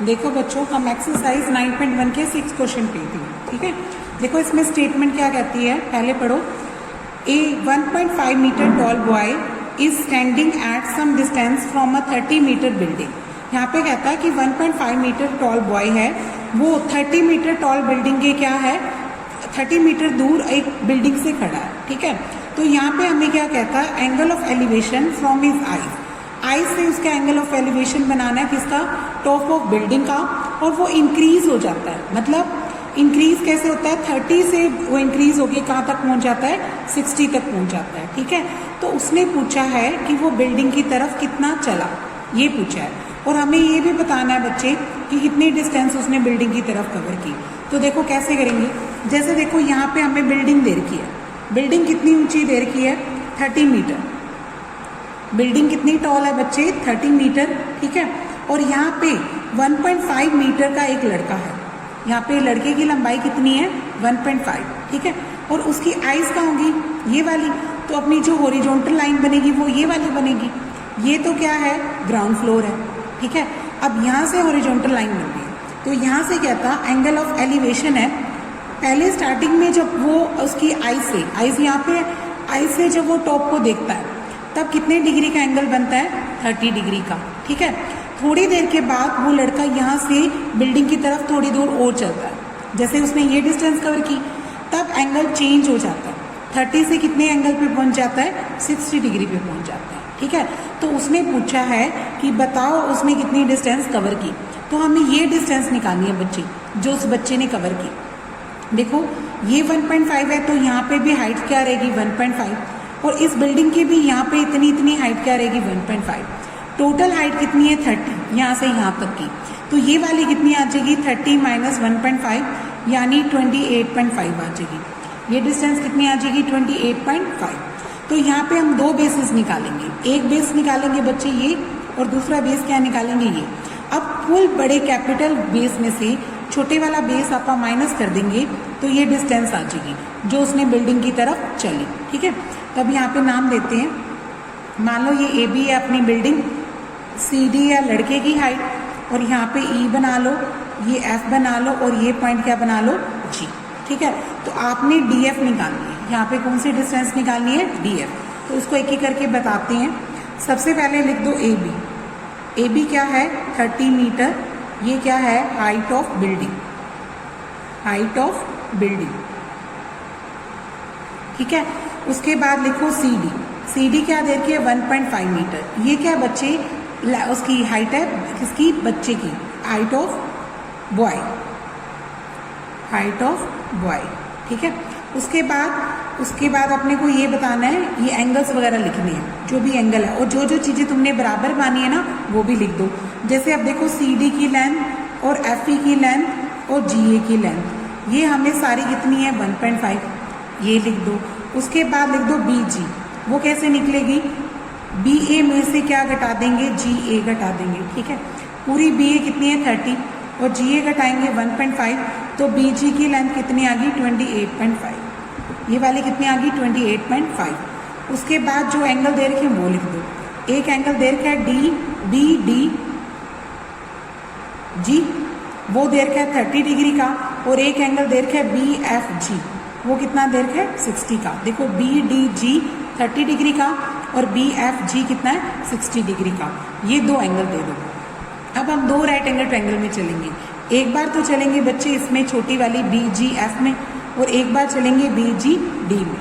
देखो बच्चों, हम एक्सरसाइज 9.1 के 6 क्वेश्चन पे थे, ठीक है। देखो इसमें स्टेटमेंट क्या कहती है, पहले पढ़ो। A 1.5 metre tall boy is standing at some distance from a 30 metre building. यहाँ पे कहता है कि 1.5 मीटर टॉल बॉय है, वो 30 मीटर टॉल बिल्डिंग के क्या है, 30 मीटर दूर एक बिल्डिंग से खड़ा है, ठीक है। तो यहाँ पे हमें क्या कहता है, angle of elevation from his eyes. Eyes से उसका एंगल ऑफ एलिवेशन बनाना है, किसका, टॉप ऑफ बिल्डिंग का, और वो इंक्रीज हो जाता है। मतलब इंक्रीज कैसे होता है, 30 से वो इंक्रीज होके कहाँ तक पहुँच जाता है, 60 तक पहुँच जाता है, ठीक है। तो उसने पूछा है कि वो बिल्डिंग की तरफ कितना चला, ये पूछा है। और हमें ये भी बताना है बच्चे कि कितनी डिस्टेंस उसने बिल्डिंग की तरफ कवर की। तो देखो कैसे करेंगे, जैसे देखो यहाँ पे हमें बिल्डिंग दे रखी है, बिल्डिंग कितनी ऊंची दे रखी है, 30 मीटर। बिल्डिंग कितनी टॉल है बच्चे, 30 मीटर, ठीक है। और यहाँ पे 1.5 मीटर का एक लड़का है, यहाँ पे लड़के की लंबाई कितनी है, 1.5, ठीक है। और उसकी आइज कहाँ होगी, ये वाली। तो अपनी जो हॉरिजॉन्टल लाइन बनेगी वो ये वाली बनेगी। ये तो क्या है, ग्राउंड फ्लोर है, ठीक है। अब यहाँ से हॉरिजॉन्टल लाइन बन गई, तो यहाँ से क्या था, एंगल ऑफ एलिवेशन है। पहले स्टार्टिंग में जब वो उसकी आइज यहाँ पे आइज से जब वो टॉप को देखता है, तब कितने डिग्री का एंगल बनता है, 30 डिग्री का, ठीक है। थोड़ी देर के बाद वो लड़का यहाँ से बिल्डिंग की तरफ थोड़ी दूर और चलता है, जैसे उसने ये डिस्टेंस कवर की, तब एंगल चेंज हो जाता है। 30 से कितने एंगल पे पहुँच जाता है, 60 डिग्री पे पहुँच जाता है, ठीक है। तो उसने पूछा है कि बताओ उसने कितनी डिस्टेंस कवर की। तो हमें ये डिस्टेंस निकालनी है बच्चे, जो उस बच्चे ने कवर की। देखो ये 1.5 है, तो यहाँ पे भी हाइट क्या रहेगी, 1.5, और इस बिल्डिंग की भी यहाँ पे इतनी हाइट क्या रहेगी, 1.5। टोटल हाइट कितनी है, 30, यहाँ से यहाँ तक की। तो ये वाली कितनी आ जाएगी, 30 माइनस 1.5 यानी 28.5 आ जाएगी। ये डिस्टेंस कितनी आ जाएगी, 28.5। तो यहाँ पे हम दो बेसिस निकालेंगे, एक बेस निकालेंगे बच्चे ये, और दूसरा बेस क्या निकालेंगे, ये। अब फुल बड़े कैपिटल बेस में से छोटे वाला बेस आप माइनस कर देंगे, तो ये डिस्टेंस आ जाएगी जो उसने बिल्डिंग की तरफ चली, ठीक है। तब यहाँ पे नाम देते हैं, मान लो ये ए बी है अपनी बिल्डिंग, सी डी है लड़के की हाइट, और यहाँ पे ई बना लो, ये एफ बना लो, और ये पॉइंट क्या बना लो, जी, ठीक है। तो आपने डी एफ निकालनी है, यहाँ पे कौन सी डिस्टेंस निकालनी है, डी एफ। तो उसको एक एक करके बताते हैं। सबसे पहले लिख दो ए बी। ए बी क्या है, 30 मीटर, ये क्या है, height of building, height of building, ठीक है। उसके बाद लिखो सी डी। सी डी क्या दे रखी है, 1.5 मीटर। ये क्या बच्चे, उसकी हाइट है, किसकी, बच्चे की, height of boy, height of boy, ठीक है। उसके बाद अपने को ये बताना है, ये एंगल्स वगैरह लिखने हैं, जो भी एंगल है, और जो जो चीज़ें तुमने बराबर मानी है ना, वो भी लिख दो। जैसे अब देखो सी डी की लेंथ और एफ ई की लेंथ और जी ए की लेंथ, ये हमें सारी कितनी है, 1.5, ये लिख दो। उसके बाद लिख दो बी जी, वो कैसे निकलेगी, बी ए में से क्या घटा देंगे, जी ए घटा देंगे, ठीक है। पूरी बी ए कितनी है, 30, और जी ए घटाएंगे 1.5, तो बी जी की लेंथ कितनी आ गई, 28.5। ये वाली कितनी आ गई, 28.5। उसके बाद जो एंगल दे रखे हैं वो लिख दो। एक एंगल दे रखा है डी बी डी जी, वो दे रखा है 30 डिग्री का, और एक एंगल दे रखा है बी एफ जी, वो कितना दे रखा है, 60 का। देखो बी डी जी 30 डिग्री का, और बी एफ जी कितना है, 60 डिग्री का। ये दो एंगल दे दो। अब हम दो राइट एंगल ट्रायंगल में चलेंगे। एक बार तो चलेंगे बच्चे इसमें छोटी वाली बी जी एफ में, और एक बार चलेंगे बी जी डी में।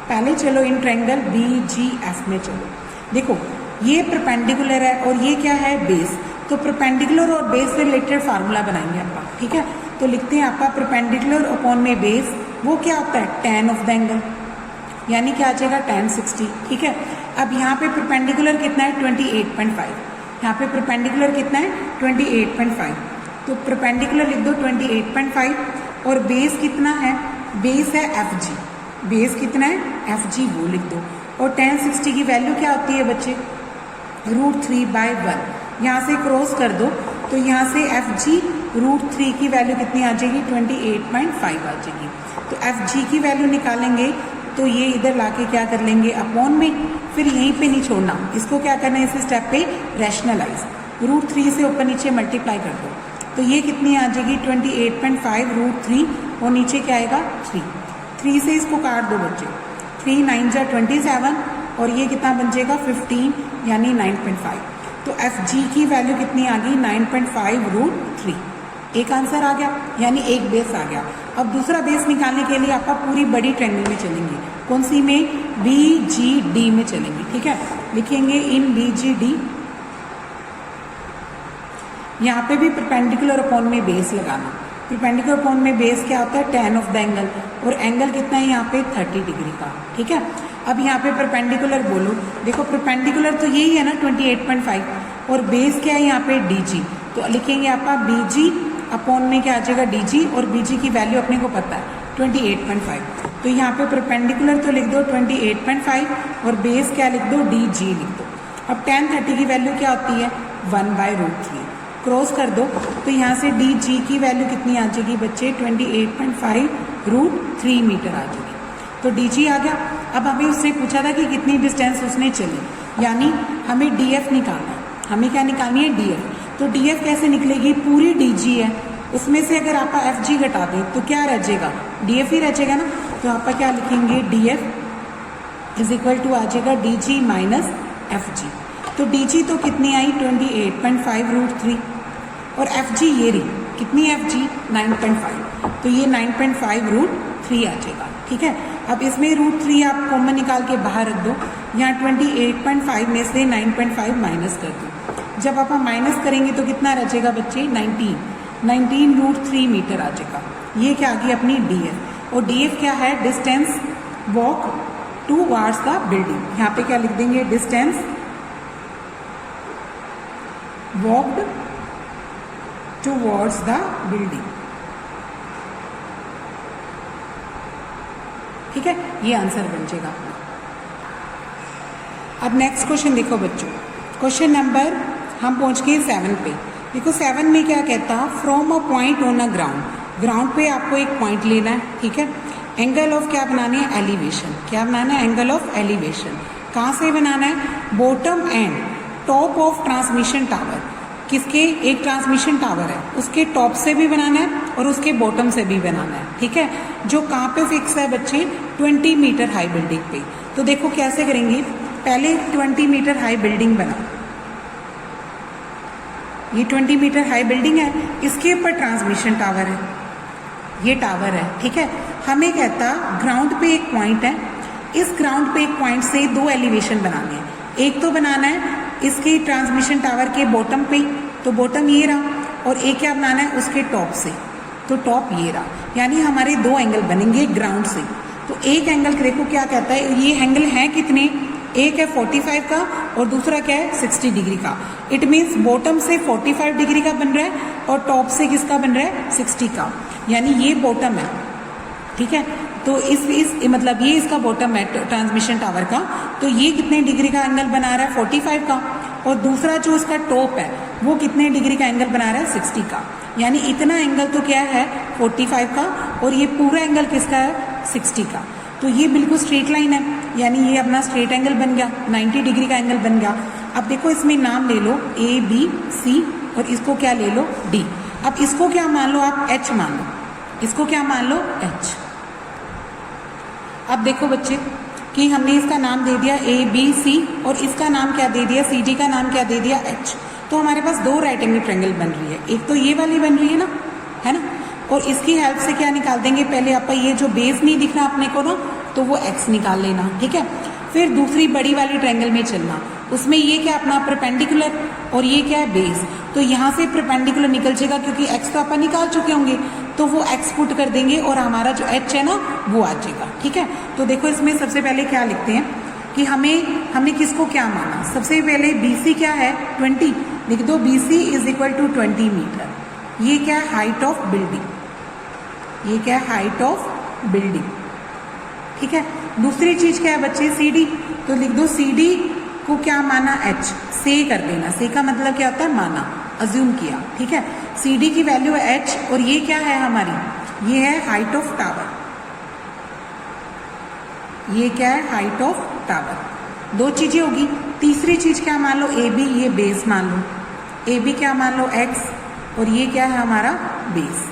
पहले चलो इन ट्रायंगल बी जी एफ में चलो। देखो ये परपेंडिकुलर है, और ये क्या है, बेस। तो परपेंडिकुलर और बेस से रिलेटेड फार्मूला बनाएंगे आपका, ठीक है। तो लिखते हैं आपका परपेंडिकुलर अपॉन में बेस, वो क्या होता है, tan ऑफ द एंगल, यानी क्या आ जाएगा, tan 60, ठीक है। अब यहाँ पे परपेंडिकुलर कितना है, 28.5, यहाँ पे परपेंडिकुलर कितना है, 28.5। तो परपेंडिकुलर लिख दो 28.5, और बेस कितना है, बेस है एफ जी, बेस कितना है, एफ जी, वो लिख दो। और tan 60 की वैल्यू क्या होती है बच्चे, √3/1। यहाँ से क्रॉस कर दो, तो यहाँ से एफ जी √3 की वैल्यू कितनी आ जाएगी, 28.5 आ जाएगी। तो एफ जी की वैल्यू निकालेंगे, तो ये इधर लाके क्या कर लेंगे, अपॉन में, फिर यहीं पे नहीं छोड़ना, इसको क्या करना है, इस स्टेप पे रैशनलाइज, √3 से ऊपर नीचे मल्टीप्लाई कर दो, तो ये कितनी आ जाएगी 28.5 रूट 3 और नीचे क्या आएगा 3। 3 से इसको काट दो बच्चे, 3 9 जा 27 और ये कितना बन जाएगा 15 यानी 9.5। तो एफ जी की वैल्यू कितनी आ गई 9.5 रूट 3। एक आंसर आ गया यानी एक बेस आ गया। अब दूसरा बेस निकालने के लिए आप पूरी बड़ी ट्रायंगल में चलेंगे, कौन सी में, बी जी डी में चलेंगे। ठीक है, लिखेंगे इन बी जी डी। यहाँ पे भी परपेंडिकुलर अपॉन में बेस लगाना। परपेंडिकुलर अपॉन में बेस क्या होता है, tan ऑफ द एंगल, और एंगल कितना है यहाँ पे 30 डिग्री का। ठीक है, अब यहाँ पे परपेंडिकुलर बोलो, देखो परपेंडिकुलर तो यही है ना 28.5 और बेस क्या है यहाँ पे DG, तो लिखेंगे आपका BG अपॉन में क्या आ जाएगा DG, और BG की वैल्यू अपने को पता है 28.5। तो यहाँ पे परपेंडिकुलर तो लिख दो 28.5 और बेस क्या लिख दो DG लिख दो। अब tan 30 की वैल्यू क्या होती है 1/√3, क्रॉस कर दो तो यहाँ से DG की वैल्यू कितनी आ जाएगी बच्चे 28.5 रूट 3 मीटर आ जाएगी। तो DG आ गया। अब हमें उससे पूछा था कि कितनी डिस्टेंस उसने चली, यानी हमें DF निकालना है। हमें क्या निकालनी है DF। तो DF कैसे निकलेगी, पूरी DG है उसमें से अगर आप FG घटा दें तो क्या रह जाएगा, DF ही रह जाएगा ना। तो आप क्या लिखेंगे DF इज इक्वल टू आ जाएगा DG माइनस FG। तो DG तो कितनी आई 28.5 रूट 3 और FG ये रही कितनी, FG 9.5, तो ये 9.5 रूट 3 आ जाएगा। ठीक है, अब इसमें रूट 3 आप कॉमन निकाल के बाहर रख दो, यहाँ 28.5 में से 9.5 माइनस कर दो। जब आप माइनस करेंगे तो कितना रह जाएगा बच्चे 19 रूट 3 मीटर आ जाएगा। ये क्या आ गई अपनी DF, और DF क्या है, distance walk towards the building. यहाँ पे क्या लिख देंगे, distance walked towards the building. ठीक है, ये आंसर बन जाएगा। अब नेक्स्ट क्वेश्चन देखो बच्चों, क्वेश्चन नंबर हम पहुंच गए 7 पे। देखो 7 में क्या कहता, from a point on a ground. Ground पे आपको एक पॉइंट लेना है। ठीक है, एंगल ऑफ क्या बनाने है, एलिवेशन। क्या बनाना है, एंगल ऑफ एलिवेशन। कहाँ से बनाना है, bottom and top of transmission tower. किसके, एक ट्रांसमिशन टावर है उसके टॉप से भी बनाना है और उसके बॉटम से भी बनाना है। ठीक है, जो कहाँ पे फिक्स है बच्चे, 20 मीटर हाई बिल्डिंग पे। तो देखो कैसे करेंगे, पहले 20 मीटर हाई बिल्डिंग बना, ये 20 मीटर हाई बिल्डिंग है, इसके ऊपर ट्रांसमिशन टावर है, ये टावर है। ठीक है, हमें कहता ग्राउंड पे एक पॉइंट है, इस ग्राउंड पे एक पॉइंट से 2 एलिवेशन बनाने हैं। एक तो बनाना है इसके ट्रांसमिशन टावर के बॉटम पे, तो बॉटम ये रहा, और एक क्या बनाना है उसके टॉप से, तो टॉप ये रहा। यानी हमारे 2 एंगल बनेंगे ग्राउंड से। तो एक एंगल देखो क्या कहता है, ये एंगल है कितने, एक है 45 का और दूसरा क्या है 60 डिग्री का। इट मीन्स बॉटम से 45 डिग्री का बन रहा है और टॉप से किसका बन रहा है 60 का, यानी ये बॉटम है। ठीक है, तो इस मतलब ये इसका बॉटम है ट्रांसमिशन टावर का, तो ये कितने डिग्री का एंगल बना रहा है 45 का, और दूसरा जो इसका टॉप है वो कितने डिग्री का एंगल बना रहा है 60 का। यानी इतना एंगल तो क्या है 45 का और ये पूरा एंगल किसका है 60 का। तो ये बिल्कुल स्ट्रेट लाइन है, यानी ये अपना स्ट्रेट एंगल बन गया, 90 डिग्री का एंगल बन गया। अब देखो इसमें नाम ले लो ABC और इसको क्या ले लो D। अब इसको क्या मान लो आप H मान लो, इसको क्या मान लो H। अब देखो बच्चे कि हमने इसका नाम दे दिया ABC और इसका नाम क्या दे दिया, CD का नाम क्या दे दिया H। तो हमारे पास 2 राइट एंगल ट्रायंगल बन रही है, एक तो ये वाली बन रही है ना, और इसकी हेल्प से क्या निकाल देंगे, पहले आप ये जो बेस नहीं दिख रहा अपने को ना, तो वो x निकाल लेना। ठीक है, फिर दूसरी बड़ी वाली ट्रायंगल में चलना, उसमें ये क्या अपना परपेंडिकुलर और ये क्या है बेस। तो यहाँ से परपेंडिकुलर निकल जाएगा क्योंकि x तो अपन निकाल चुके होंगे, तो वो x पुट कर देंगे और हमारा जो h है ना वो आ जाएगा। ठीक है, तो देखो इसमें सबसे पहले क्या लिखते हैं कि हमने किसको क्या माना। सबसे पहले BC क्या है 20, लिख दो BC is equal to 20 metre. ये क्या है हाइट ऑफ बिल्डिंग, ये क्या है हाइट ऑफ बिल्डिंग। ठीक है, दूसरी चीज क्या है बच्चे CD, तो लिख दो CD को क्या माना H, से कर देना, से का मतलब क्या होता है माना, अज्यूम किया। ठीक है, CD की वैल्यू है H और ये क्या है हमारी, ये है हाइट ऑफ टावर, ये क्या है हाइट ऑफ टावर। 2 चीजें होगी। तीसरी चीज क्या मान लो AB, ये बेस मान लो, AB क्या मान लो X और ये क्या है हमारा बेस।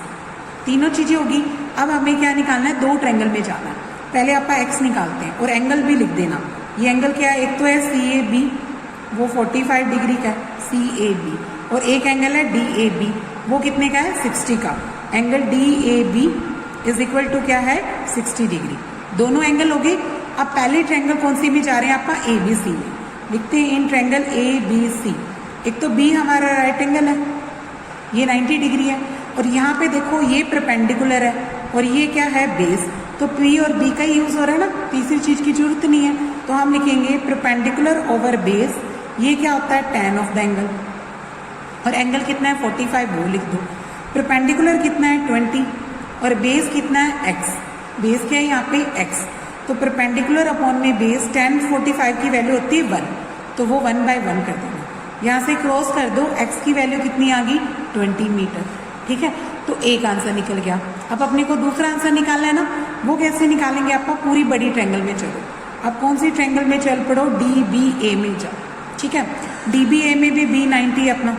तीनों चीजें होगी। अब हमें क्या निकालना है, दो ट्रायंगल में जाना है। पहले आप एक्स निकालते हैं और एंगल भी लिख देना। ये एंगल क्या है, एक तो है CAB, वो 45 डिग्री का है CAB, और एक एंगल है DAB, वो कितने का है 60 का। Angle DAB is equal to क्या है 60 डिग्री। दोनों एंगल हो गए। अब पहले ट्रायंगल कौन सी में जा रहे हैं आप ABC में, लिखते हैं इन ट्रायंगल ABC। एक तो B हमारा राइट एंगल है, ये 90 डिग्री है, और यहाँ पे देखो ये परपेंडिकुलर है और ये क्या है बेस। तो P और B का यूज हो रहा है ना, तीसरी चीज की जरूरत नहीं है। तो हम लिखेंगे परपेंडिकुलर ओवर बेस, ये क्या होता है tan ऑफ द एंगल, और एंगल कितना है 45, वो लिख दो। परपेंडिकुलर कितना है 20 और बेस कितना है x। बेस क्या है यहाँ पे x, तो परपेंडिकुलर अपॉन में बेस tan 45 की वैल्यू होती है 1, तो वो 1/1 कर देना। यहाँ से क्रॉस कर दो, x की वैल्यू कितनी आ गई 20 मीटर। ठीक है, तो एक आंसर निकल गया। अब अपने को दूसरा आंसर निकालना है ना, वो कैसे निकालेंगे, आपका पूरी बड़ी ट्रायंगल में चलो। अब कौन सी ट्रायंगल में चल पड़ो, DBA में जाओ। ठीक है, DBA में भी B 90 अपना।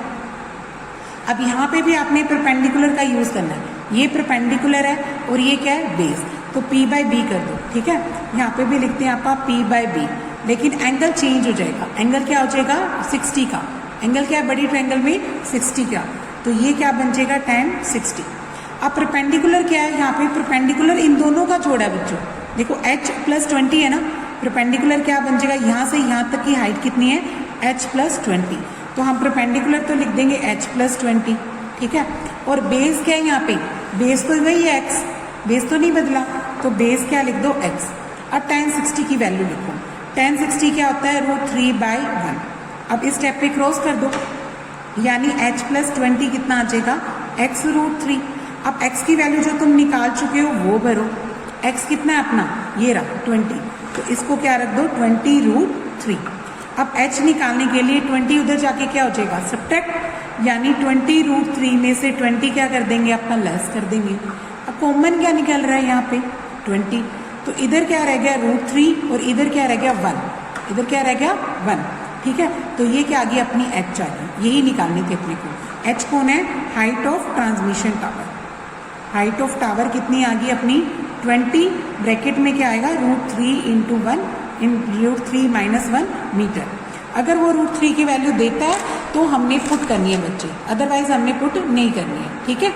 अब यहाँ पे भी आपने परपेंडिकुलर का यूज करना है, ये परपेंडिकुलर है और ये क्या है बेस, तो P/B कर दो। ठीक है, यहाँ पे भी लिखते हैं आप P/B, लेकिन एंगल चेंज हो जाएगा। एंगल क्या हो जाएगा 60 का। एंगल क्या है बड़ी ट्रायंगल में 60 का, तो ये क्या बन जाएगा tan 60। अब परपेंडिकुलर क्या है, यहाँ पे परपेंडिकुलर इन दोनों का जोड़ है बच्चों। देखो h + 20 है ना, परपेंडिकुलर क्या बन जाएगा, यहाँ से यहाँ तक की हाइट कितनी है h + 20, तो हम परपेंडिकुलर तो लिख देंगे h + 20। ठीक है, और बेस क्या है यहाँ पे, बेस तो वही है x, बेस तो नहीं बदला, तो बेस क्या लिख दो x। अब tan 60 की वैल्यू लिखो। tan 60 क्या होता है √3/1। अब इस स्टेप पे क्रॉस कर दो, यानी h + 20 कितना आ जाएगा x √3। अब x की वैल्यू जो तुम निकाल चुके हो वो भरो। x कितना है अपना, ये रहा 20, तो इसको क्या रख दो 20√3। अब h निकालने के लिए 20 उधर जाके क्या हो जाएगा सब्ट्रैक्ट, यानी 20√3 में से 20 क्या कर देंगे अपना लेस कर देंगे। अब कॉमन क्या निकल रहा है यहाँ पे 20, तो इधर क्या रह गया √3 और इधर क्या रह गया 1, इधर क्या रह गया 1। ठीक है, तो ये क्या आ गई अपनी h आ गई, यही निकालनी थी अपने को। h कौन है, height of transmission tower. Height of tower कितनी आ गई अपनी 20, ब्रैकेट में क्या आएगा √3 × 1 √3 - 1 मीटर। अगर वो √3 की वैल्यू देता है तो हमने पुट करनी है बच्चे, अदरवाइज हमने पुट नहीं करनी है। ठीक है,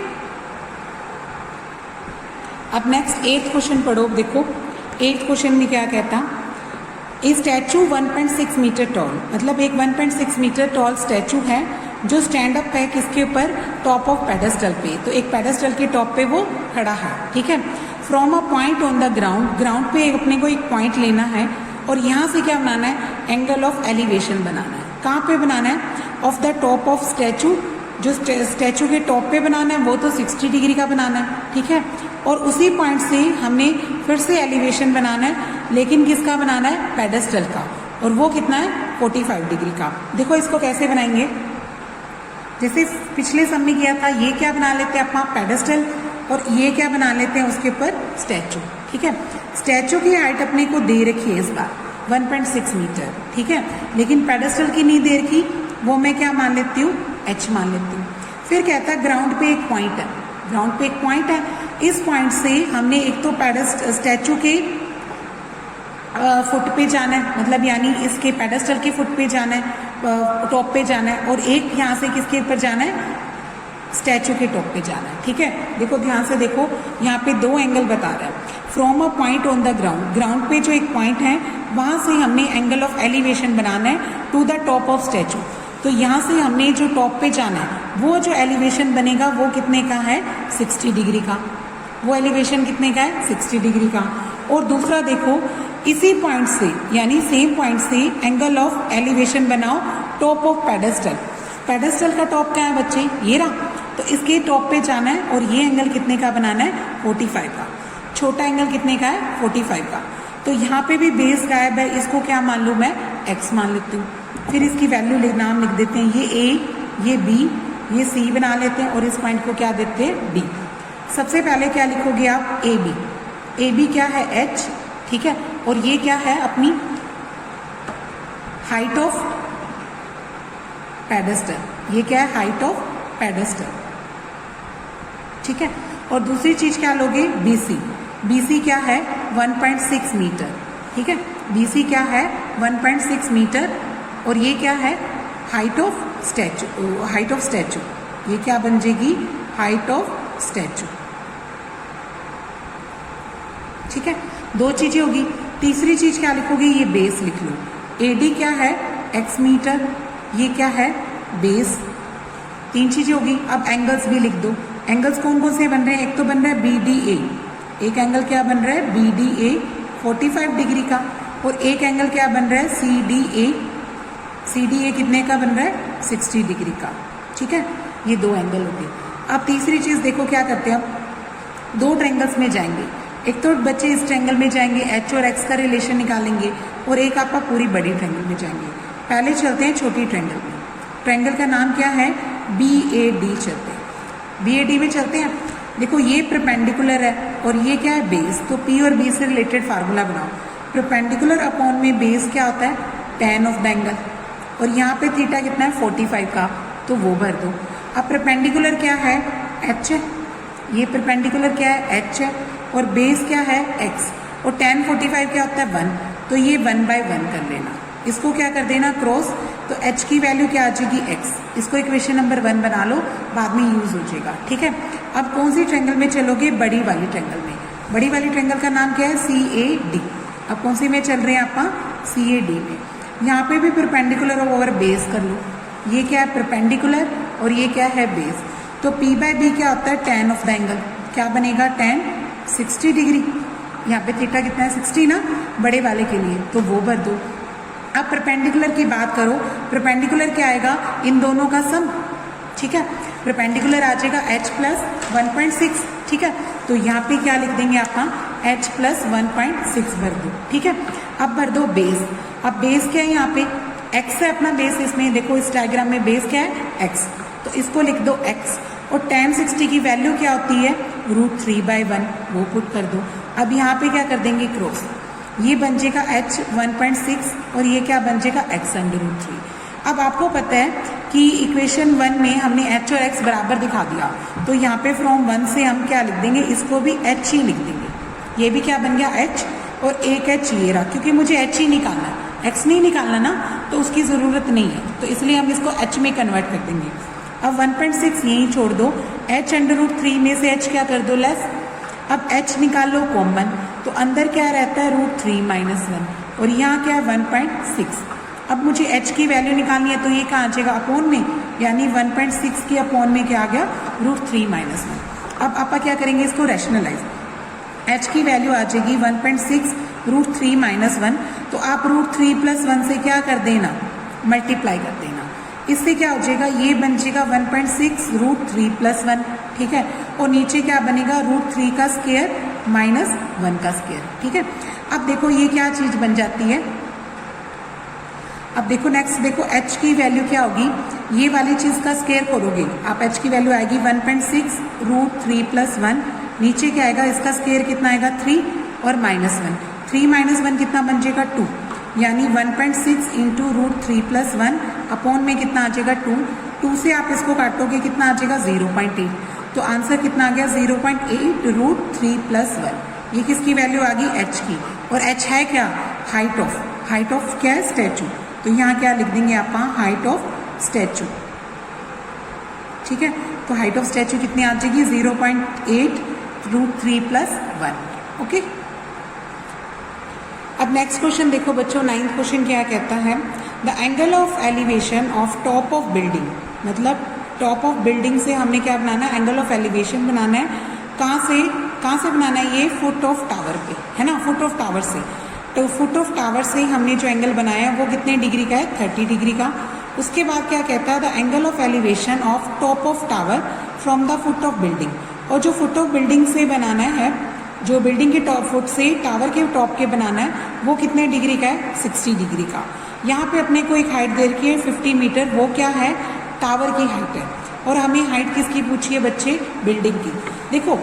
अब नेक्स्ट 8th क्वेश्चन पढ़ो। देखो 8th क्वेश्चन में क्या कहता, ए स्टैचू 1.6 मीटर टॉल, मतलब एक 1.6 मीटर टॉल स्टैचू है जो स्टैंड अप है किसके ऊपर, टॉप ऑफ पेडेस्टल पे। तो एक पेडेस्टल के टॉप पे वो खड़ा है। ठीक है, from a point on the ground, ground पे अपने को एक पॉइंट लेना है और यहाँ से क्या बनाना है, एंगल ऑफ एलिवेशन बनाना है। कहाँ पे बनाना है, of the top of statue, जो स्टैचू के टॉप पे बनाना है वो तो 60 डिग्री का बनाना है। ठीक है, और उसी पॉइंट से हमने फिर से एलिवेशन बनाना है, लेकिन किसका बनाना है, पेडेस्टल का, और वो कितना है 45 डिग्री का। देखो इसको कैसे बनाएंगे, जैसे पिछले सम में किया था, ये क्या बना लेते हैं अपना पेडेस्टल, और ये क्या बना लेते हैं उसके ऊपर स्टैचू। ठीक है, स्टैचू की हाइट अपने को दे रखी है इस बार 1.6 मीटर। ठीक है, लेकिन पेडेस्टल की नहीं दे रखी, वो मैं क्या मान लेती हूँ h मान लेती हूँ। फिर कहता है ग्राउंड पे एक पॉइंट है, ग्राउंड पे एक पॉइंट है, इस पॉइंट से हमने एक तो स्टैचू के फुट पे जाना है, मतलब यानी इसके पेडेस्टल के फुट पे जाना है, टॉप पे जाना है, और एक यहाँ से किसके ऊपर जाना है, स्टैचू के टॉप पे जाना है। ठीक है, देखो ध्यान से देखो, यहाँ पे दो एंगल बता रहा है। From a point on the ground, ground पे जो एक पॉइंट है वहाँ से हमने एंगल ऑफ एलिवेशन बनाना है to the top of statue. तो यहाँ से हमने जो टॉप पे जाना है, वो जो एलिवेशन बनेगा वो कितने का है 60 डिग्री का, वो एलिवेशन कितने का है 60 डिग्री का। और दूसरा देखो, इसी पॉइंट से यानी सेम पॉइंट से एंगल ऑफ एलिवेशन बनाओ टॉप ऑफ पेडेस्टल। पेडेस्टल का टॉप क्या है बच्चे, ये रहा, तो इसके टॉप पे जाना है और ये एंगल कितने का बनाना है 45 का। छोटा एंगल कितने का है 45 का। तो यहाँ पे भी बेस गायब है, इसको क्या मान लूँ मैं x मान लेती हूँ। फिर इसकी वैल्यू नाम लिख देते हैं, ये a, ये b, ये c बना लेते हैं, और इस पॉइंट को क्या देते हैं d। सबसे पहले क्या लिखोगे आप ab, ab क्या है h। ठीक है, और ये क्या है अपनी हाइट ऑफ पेडेस्टल, ये क्या है हाइट ऑफ पेडेस्टल। ठीक है। और दूसरी चीज क्या लोगे, BC। BC क्या है, 1.6 मीटर, ठीक है। BC क्या है, 1.6 मीटर। और ये क्या है, height of statute, height of statute. ये क्या बन जाएगी, हाइट ऑफ स्टैचू, ठीक है। दो चीजें होगी। तीसरी चीज क्या लिखोगे, ये बेस लिख लो। AD क्या है, x मीटर, ये क्या है, बेस। तीन चीजें होगी। अब एंगल्स भी लिख दो। एंगल्स कौन कौन से बन रहे हैं, एक तो बन रहा है BDA, एक एंगल क्या बन रहा है, BDA 45 डिग्री का। और एक एंगल क्या बन रहा है, CDA। CDA कितने का बन रहा है, 60 डिग्री का, ठीक है। ये दो एंगल हो गए। अब तीसरी चीज देखो क्या करते हैं, अब दो ट्रायंगल्स में जाएंगे। एक तो बच्चे इस ट्रायंगल में जाएंगे, H और X का रिलेशन निकालेंगे, और एक आपका पूरी बड़ी ट्रायंगल में जाएंगे। पहले चलते हैं छोटी ट्रायंगल में। ट्रायंगल का नाम क्या है, BAD चलते हैं। BAD में चलते हैं। देखो ये परपेंडिकुलर है और ये क्या है, बेस। तो P और B से रिलेटेड फार्मूला बनाओ। परपेंडिकुलर अपॉन में बेस क्या होता है, tan ऑफ द एंगल। और यहाँ पे थीटा कितना है, 45 का, तो वो भर दो। अब परपेंडिकुलर क्या है, H है। ये परपेंडिकुलर क्या है, H है। और बेस क्या है, X। और tan 45 क्या होता है, 1। तो ये 1/1 कर लेना। इसको क्या कर देना, क्रॉस। तो H की वैल्यू क्या आ जाएगी, X। इसको इक्वेशन नंबर 1 बना लो, बाद में यूज हो जाएगा, ठीक है। अब कौन सी ट्रायंगल में चलोगे, बड़ी वाली ट्रायंगल में। बड़ी वाली ट्रायंगल का नाम क्या है, CAD। अब कौन सी में चल रहे हैं आप, CAD में। यहाँ पे भी परपेंडिकुलर ओवर बेस कर लो। ये क्या है, परपेंडिकुलर, और ये क्या है, बेस। तो P/B क्या होता है, tan ऑफ द एंगल। क्या बनेगा, tan 60 डिग्री। यहाँ पे थीटा कितना है, 60 ना, बड़े वाले के लिए, तो वो भर दो। अब परपेंडिकुलर की बात करो, परपेंडिकुलर क्या आएगा, इन दोनों का सम, ठीक है। परपेंडिकुलर आ जाएगा H प्लस 1.6, ठीक है। तो यहाँ पे क्या लिख देंगे आपका, H प्लस 1.6 भर दो, ठीक है। अब भर दो बेस। अब बेस क्या है, यहाँ पे X है अपना बेस। इसमें देखो इस डायग्राम में बेस क्या है, X। तो इसको लिख दो X। और tan 60 की वैल्यू क्या होती है, √3/1, वो पुट कर दो। अब यहाँ पे क्या कर देंगे, क्रॉस। ये बन जाएगा H 1.6 और ये क्या बन जाएगा, x/√3। अब आपको पता है कि इक्वेशन 1 में हमने H और X बराबर दिखा दिया, तो यहाँ पे फ्रॉम 1 से हम क्या लिख देंगे, इसको भी H ही लिख देंगे। ये भी क्या बन गया, H। और एक H ये रहा, क्योंकि मुझे H ही निकालना है, X नहीं निकालना ना, तो उसकी ज़रूरत नहीं है, तो इसलिए हम इसको H में कन्वर्ट कर देंगे। अब 1.6 यहीं छोड़ दो, H/√3 में से H क्या कर दो, लेस। अब H निकाल लो कॉमन, तो अंदर क्या रहता है, √3 - 1, और यहाँ क्या है, 1.6। अब मुझे H की वैल्यू निकालनी है, तो ये कहाँ आ जाएगा, अपॉन में, यानी 1.6 के अपॉन में क्या आ गया, √3 - 1। अब आप क्या करेंगे, इसको रैशनलाइज। H की वैल्यू आ जाएगी 1.6 √3 - 1। तो आप √3 + 1 से क्या कर देना, मल्टीप्लाई कर देना। इससे क्या हो जाएगा, ये बन जाएगा 1.6 √3 + 1, ठीक है। और नीचे क्या बनेगा, √3 का स्क्वायर माइनस 1 का स्क्वायर, ठीक है। अब देखो ये क्या चीज बन जाती है। अब देखो नेक्स्ट, देखो H की वैल्यू क्या होगी, ये वाली चीज का स्क्वायर करोगे आप, H की वैल्यू आएगी 1.6 √3 + 1। नीचे क्या आएगा, इसका स्क्वायर कितना आएगा, 3 और -1। 3 - 1 कितना बन जाएगा, 2, यानी 1.6 × √3 + 1 अपॉन में कितना आ जाएगा, 2। 2 से आप इसको काटोगे कितना आ जाएगा, 0.8। तो आंसर कितना आ गया, 0.8 √3 + 1। ये किसकी वैल्यू आ गई, H की। और H है क्या, हाइट ऑफ। हाइट ऑफ क्या है, स्टैचू। तो यहाँ क्या लिख देंगे आप, हाइट ऑफ स्टैचू, ठीक है। तो हाइट ऑफ स्टैचू कितनी आ जाएगी, 0.8 √3 + 1, ओके। अब नेक्स्ट क्वेश्चन देखो बच्चों, 9th क्वेश्चन क्या कहता है, the angle of elevation of top of building. मतलब टॉप ऑफ बिल्डिंग से हमने क्या बनाना है, एंगल ऑफ एलिवेशन बनाना है। कहाँ से बनाना है, ये फुट ऑफ टावर पे है ना, फुट ऑफ टावर से। तो फुट ऑफ टावर से हमने जो एंगल बनाया है वो कितने डिग्री का है, 30 डिग्री का। उसके बाद क्या कहता है, the angle of elevation of top of tower from the foot of building. और जो फुट ऑफ बिल्डिंग से बनाना है, जो बिल्डिंग के टॉप फुट से टावर के टॉप के बनाना है, वो कितने डिग्री का है, 60 डिग्री का। यहाँ पे अपने को एक हाइट दे रखी है 50 मीटर, वो क्या है, टावर की हाइट है। और हमें हाइट किसकी पूछी है बच्चे, बिल्डिंग की। देखो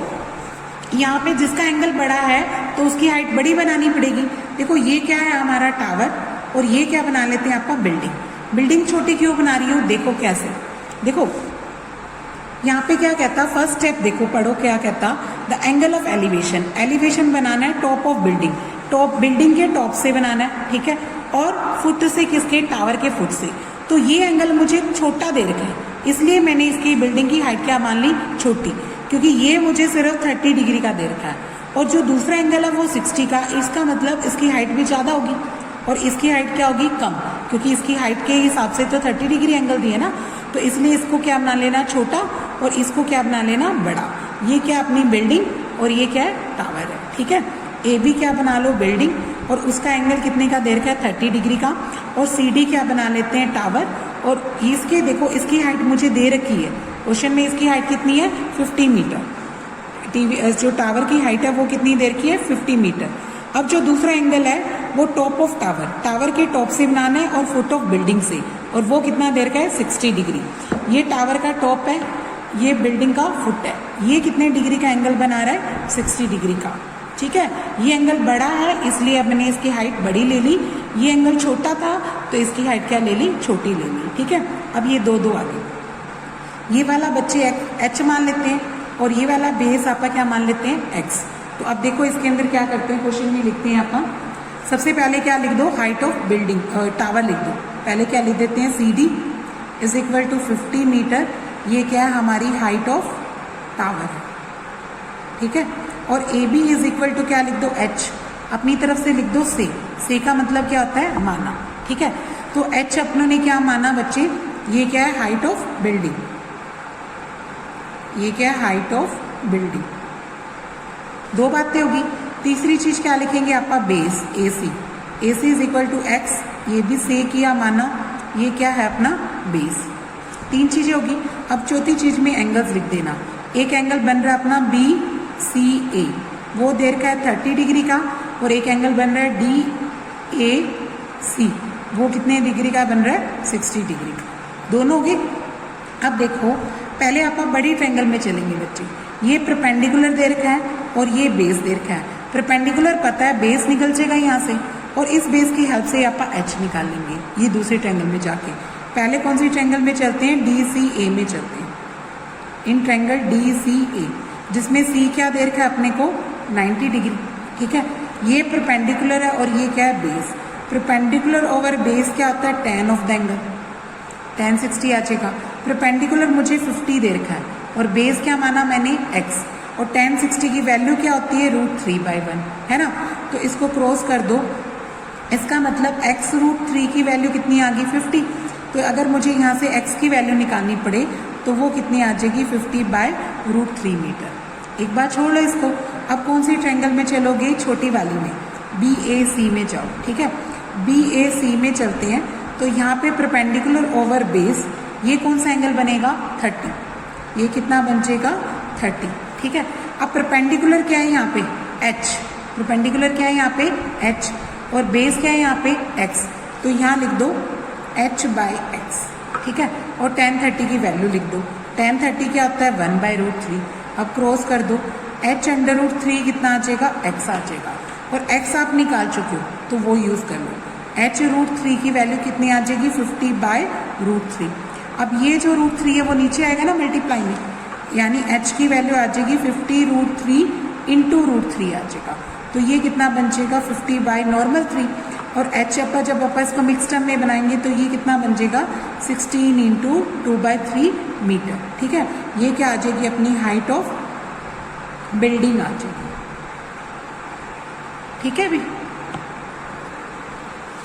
यहाँ पे जिसका एंगल बड़ा है तो उसकी हाइट बड़ी बनानी पड़ेगी। देखो ये क्या है, हमारा टावर, और ये क्या बना लेते हैं आपका बिल्डिंग। बिल्डिंग छोटी क्यों बना रही हूँ, देखो कैसे। देखो यहाँ पे क्या कहता, फर्स्ट स्टेप देखो पढ़ो क्या कहता, the angle of elevation, elevation बनाना है top of building, top building के टॉप से बनाना है, ठीक है, और फुट से किसके, टावर के फुट से। तो ये एंगल मुझे छोटा दे रखा है, इसलिए मैंने इसकी बिल्डिंग की हाइट क्या मान ली, छोटी, क्योंकि ये मुझे सिर्फ 30 डिग्री का दे रखा है, और जो दूसरा एंगल है वो 60 का, इसका मतलब इसकी हाइट भी ज़्यादा होगी और इसकी हाइट क्या होगी, कम, क्योंकि इसकी हाइट के हिसाब से तो 30 डिग्री एंगल दिए ना, तो इसलिए इसको क्या बना लेना, छोटा, और इसको क्या बना लेना, बड़ा। ये क्या अपनी बिल्डिंग और ये क्या है, टावर है, ठीक है। ए बी क्या बना लो, बिल्डिंग, और उसका एंगल कितने का दे रखा है, 30 डिग्री का, और सी डी क्या बना लेते हैं, टावर, और इसके देखो इसकी हाइट मुझे दे रखी है क्वेश्चन में, इसकी हाइट कितनी है, 50 मीटर, टीवी जो टावर की हाइट है वो कितनी दे रखी है, 50 मीटर। अब जो दूसरा एंगल है वो टॉप ऑफ टावर, टावर के टॉप से बनाना है और फुट ऑफ बिल्डिंग से, और वो कितना दे रखा है, 60 डिग्री। ये टावर का टॉप है, ये बिल्डिंग का फुट है, ये कितने डिग्री का एंगल बना रहा है, 60 डिग्री का, ठीक है। ये एंगल बड़ा है इसलिए अब मैंने इसकी हाइट बड़ी ले ली, ये एंगल छोटा था तो इसकी हाइट क्या ले ली, छोटी ले ली, ठीक है। अब ये दो दो आ गए, ये वाला बच्चे एच मान लेते हैं और ये वाला बेस आपका क्या मान लेते हैं, एक्स। तो अब देखो इसके अंदर क्या करते हैं, क्वेश्चन में लिखते हैं अपन, सबसे पहले क्या लिख दो, हाइट ऑफ बिल्डिंग, टावर लिख दो, पहले क्या लिख देते हैं, C D is equal to 50 metre, ये क्या है, हमारी हाइट ऑफ टावर है, ठीक है। और A B is equal to क्या लिख दो, एच, अपनी तरफ से लिख दो से का मतलब क्या होता है, माना, ठीक है। तो एच अपनों ने क्या माना बच्चे, ये क्या है, हाइट ऑफ बिल्डिंग, ये क्या है, हाइट ऑफ बिल्डिंग। दो बातें होगी, तीसरी चीज क्या लिखेंगे आपका, base, A C is equal to x, ये भी से किया माना, ये क्या है अपना बेस। तीन चीजें होगी। अब चौथी चीज में एंगल्स लिख देना, एक एंगल बन रहा है अपना बी सी ए, वो दे रखा है 30 डिग्री का, और एक एंगल बन रहा है डी ए सी, वो कितने डिग्री का बन रहा है, 60 डिग्री का, दोनों होगी। अब देखो पहले आप बड़ी ट्रायंगल में चलेंगे बच्चे, ये परपेंडिकुलर दे रखा है और ये बेस दे रखा है। परपेंडिकुलर पता है बेस निकल जाएगा यहाँ से, और इस बेस की हेल्प से आप एच निकाल लेंगे ये दूसरे ट्रायंगल में जाके। पहले कौन सी ट्रायंगल में चलते हैं, डी सी ए में चलते हैं, इन ट्रायंगल डी सी ए, जिसमें सी क्या दे रखा है अपने को, 90 डिग्री, ठीक है। ये परपेंडिकुलर है और ये क्या है, बेस। परपेंडिकुलर ओवर बेस क्या होता है, tan of the angle, tan 60 आ जाएगा। परपेंडिकुलर मुझे 50 दे रखा है और बेस क्या माना मैंने, x, और tan 60 की वैल्यू क्या होती है, √3/1, है ना। तो इसको क्रॉस कर दो, इसका मतलब x √3 की वैल्यू कितनी आ गई, 50। तो अगर मुझे यहाँ से x की वैल्यू निकालनी पड़े तो वो कितनी आ जाएगी, 50/√3 मीटर। एक बार छोड़ लो इसको। अब कौन सी ट्रायंगल में चलोगे, छोटी वाली में, BAC में जाओ, ठीक है। BAC में चलते हैं तो यहाँ पे परपेंडिकुलर ओवर बेस, ये कौन सा एंगल बनेगा, 30, ये कितना बन जाएगा, 30, ठीक है। अब परपेंडिकुलर क्या है यहाँ पे, H, परपेंडिकुलर क्या है यहाँ पे, H, और बेस क्या है यहाँ पे, x। तो यहाँ लिख दो h/x, ठीक है। और tan 30 की वैल्यू लिख दो, tan 30 क्या होता है, 1/√3। अब क्रॉस कर दो, h/√3 कितना आ जाएगा, x आ जाएगा, और x आप निकाल चुके हो तो वो यूज़ कर लो। h√3 की वैल्यू कितनी आ जाएगी, 50/√3। अब ये जो √3 है वो नीचे आएगा ना मल्टीप्लाई में, यानी h की वैल्यू आ जाएगी 50√3 इंटू √3 आ जाएगा। तो ये कितना बन जाएगा, 50/3, और h अपा जब अपा इसको मिक्स टर्म में बनाएंगे तो ये कितना बन जाएगा, 16 इंटू 2/3 मीटर, ठीक है। ये क्या आ जाएगी, अपनी हाइट ऑफ बिल्डिंग आ जाएगी, ठीक है भी।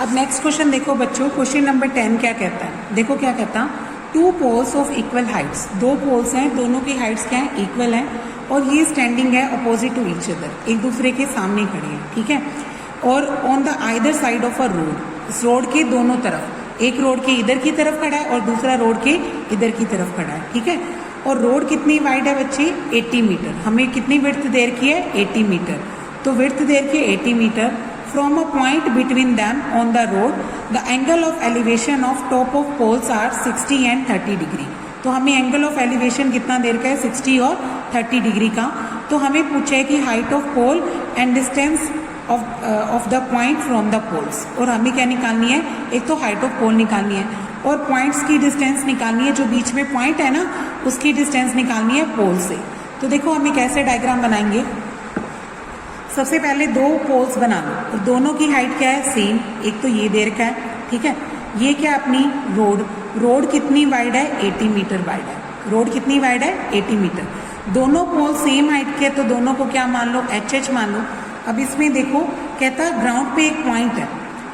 अब नेक्स्ट क्वेश्चन देखो बच्चों, क्वेश्चन नंबर 10 क्या कहता है, देखो क्या कहता, 2 poles of equal heights, 2 poles हैं, दोनों की हाइट्स क्या है, इक्वल हैं, और ये स्टैंडिंग है अपोजिट टू ईच अदर, एक दूसरे के सामने खड़े हैं, ठीक है। और on the either side of a road, इस रोड के दोनों तरफ, एक रोड के इधर की तरफ खड़ा है और दूसरा रोड के इधर की तरफ खड़ा है, ठीक है। और रोड कितनी वाइड है बच्चे, 80 मीटर, हमें कितनी विड्थ दे रखी है, 80 मीटर। तो विड्थ दे रखी है 80 metre. From a point between them on the road the angle of elevation of top of poles are 60 and 30 degree. तो हमें एंगल ऑफ एलिवेशन कितना दे रखा है, 60 और 30 डिग्री का। तो हमें पूछा है कि height of pole and distance of the point from the poles, और हमें क्या निकालनी है, एक तो हाइट ऑफ पोल निकालनी है और पॉइंट्स की डिस्टेंस निकालनी है, जो बीच में पॉइंट है ना उसकी डिस्टेंस निकालनी है पोल से। तो देखो हम एक ऐसे डायग्राम बनाएंगे। सबसे पहले दो पोल्स बना लो और दोनों की हाइट क्या है, सेम। एक तो ये दे रखा है, ठीक है। ये क्या अपनी रोड कितनी वाइड है, 80 मीटर वाइड है। रोड कितनी वाइड है, 80 मीटर। दोनों पोल सेम हाइट के, तो दोनों को क्या मान लो, HH मान लो। अब इसमें देखो कहता ग्राउंड पे एक पॉइंट है,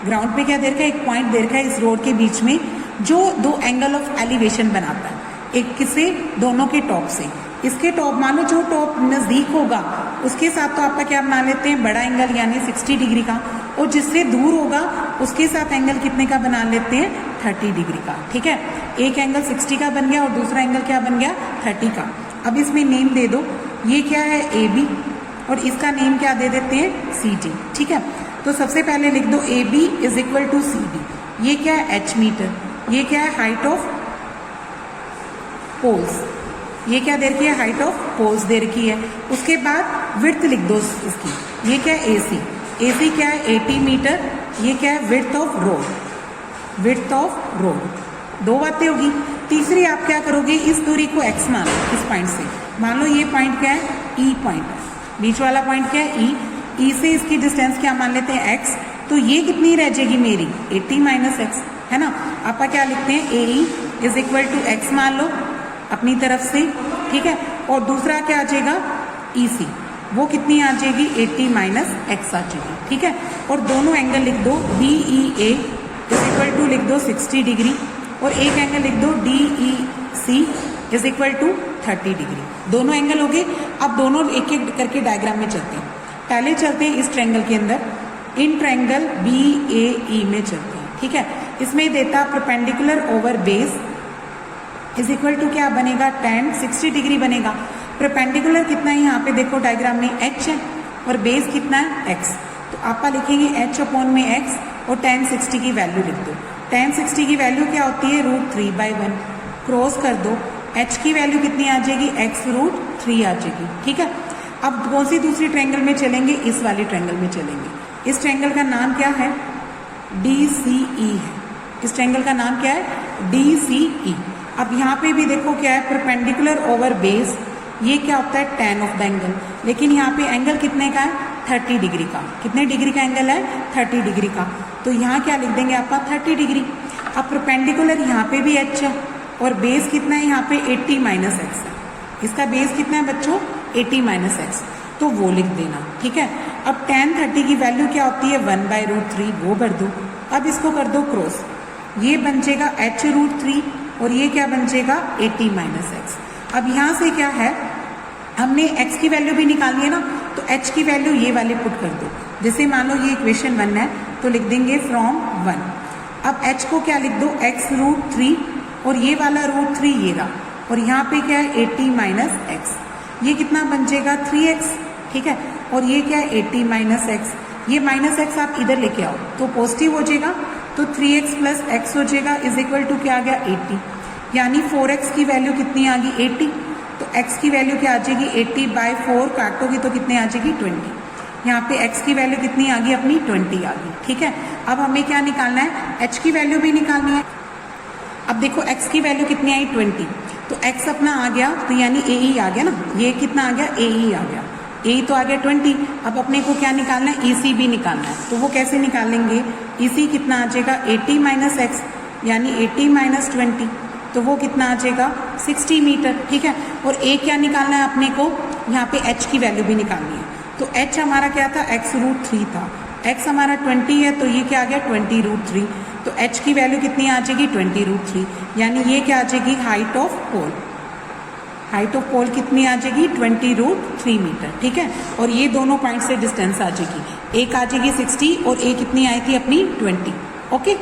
ग्राउंड पे क्या दे रखा है, एक पॉइंट दे रखा है इस रोड के बीच में, जो दो एंगल ऑफ एलिवेशन बनाता है। एक किसे, दोनों के टॉप से। इसके टॉप मान लो, जो टॉप नजदीक होगा उसके साथ तो आपका क्या बना लेते हैं, बड़ा एंगल यानी 60 डिग्री का, और जिससे दूर होगा उसके साथ एंगल कितने का बना लेते हैं, 30 डिग्री का, ठीक है। एक एंगल 60 का बन गया और दूसरा एंगल क्या बन गया, 30 का। अब इसमें नेम दे दो, ये क्या है, AB, और इसका नेम क्या दे देते हैं, CD, ठीक है। तो सबसे पहले लिख दो AB is equal to CD। ये क्या है, H मीटर। ये क्या है, हाइट ऑफ पोल्स। ये क्या दे रखी है, हाइट ऑफ पोल्स दे रखी है। उसके बाद विड्थ लिख दो इसकी। ये क्या है, AC क्या है, 80 मीटर। ये क्या है, width of road, width of road. दो बातें होगी। तीसरी आप क्या करोगे, इस दूरी को x मान लो, इस पॉइंट से। मान लो ये पॉइंट क्या है, E पॉइंट, बीच वाला पॉइंट क्या है, E से इसकी डिस्टेंस क्या मान लेते हैं, x। तो ये कितनी रह जाएगी मेरी, 80 माइनस x, है ना। आपका क्या लिखते हैं, AE is equal to x मान लो अपनी तरफ से, ठीक है। और दूसरा क्या आ जाएगा, EC, वो कितनी आ जाएगी, 80 माइनस x आ जाएगी, ठीक है। और दोनों एंगल लिख दो, DEA इज इक्वल टू लिख दो 60 डिग्री, और एक एंगल लिख दो DEC is equal to 30 degree. दोनों एंगल हो गए। अब दोनों एक एक करके डायग्राम में चलते हैं। पहले चलते हैं इस ट्रायंगल के अंदर, इन ट्रायंगल BAE में चलते हैं, ठीक है। इसमें देता perpendicular over base is equal to क्या बनेगा, tan 60 डिग्री बनेगा। परपेंडिकुलर कितना है, यहाँ पे देखो डायग्राम में h है, और बेस कितना है, x। तो आप लिखेंगे h अपॉन में x, और tan 60 की वैल्यू लिख दो। tan 60 की वैल्यू क्या होती है, √3/1। क्रॉस कर दो, h की वैल्यू कितनी आ जाएगी, x√3 आ जाएगी, ठीक है। अब कौन सी दूसरी ट्रायंगल में चलेंगे, इस वाली ट्रायंगल में चलेंगे। इस ट्रायंगल का नाम क्या है, DCE है। इस ट्रायंगल का नाम क्या है, DCE। अब यहाँ पे भी देखो क्या है, परपेंडिकुलर ओवर बेस, ये क्या होता है, tan ऑफ द एंगल। लेकिन यहाँ पे एंगल कितने का है, 30 डिग्री का। कितने डिग्री का एंगल है, 30 डिग्री का। तो यहाँ क्या लिख देंगे आपका, 30 डिग्री। अब परपेंडिकुलर यहाँ पे भी h है, और बेस कितना है यहाँ पे, 80 माइनस x है। इसका बेस कितना है बच्चों, 80 माइनस x, तो वो लिख देना, ठीक है। अब tan 30 की वैल्यू क्या होती है, 1/√3, वो कर दो। अब इसको कर दो क्रॉस, ये बन जाएगा h√3, और ये क्या बन जाएगा, 80 माइनस x। अब यहाँ से क्या है, हमने x की वैल्यू भी निकाली है ना, तो h की वैल्यू ये वाले पुट कर दो। जैसे मान लो ये इक्वेशन 1 है, तो लिख देंगे फ्रॉम 1। अब h को क्या लिख दो, x√3, और ये वाला √3 ये रहा, और यहाँ पे क्या है, 80 माइनस x। ये कितना बन जाएगा, 3x, ठीक है। और ये क्या है, 80 माइनस x। ये माइनस x आप इधर लेके आओ तो पॉजिटिव हो जाएगा, तो 3x प्लस x हो जाएगा इज इक्वल टू क्या आ गया, 80। यानी 4x की वैल्यू कितनी आ गई, 80। तो x की वैल्यू क्या आ जाएगी, 80/4 काटोगी तो कितने आ जाएगी, 20। यहाँ पे x की वैल्यू कितनी आ गई, अपनी 20 आ गई, ठीक है। अब हमें क्या निकालना है, h की वैल्यू भी निकालनी है। अब देखो x की वैल्यू कितनी आई, 20। तो x अपना आ गया, तो यानी AE आ गया ना, ये कितना आ गया, AE आ गया। AE तो आ गया 20। अब अपने को क्या निकालना है, EC भी निकालना है। तो वो कैसे निकालेंगे, EC कितना आ जाएगा, 80 माइनस x, यानी 80 माइनस 20, तो वो कितना आ जाएगा, 60 मीटर, ठीक है। और A क्या निकालना है अपने को, यहाँ पे h की वैल्यू भी निकालनी है। तो h हमारा क्या था, x√3 था। x हमारा 20 है, तो ये क्या आ गया, 20√3। तो h की वैल्यू कितनी आ जाएगी, 20√3। यानी ये क्या आ जाएगी, height of pole. Height of pole कितनी आ जाएगी, 20√3 मीटर, ठीक है। और ये दोनों पॉइंट से डिस्टेंस आ जाएगी, एक आ जाएगी 60 और एक कितनी आई थी अपनी, 20। ओके।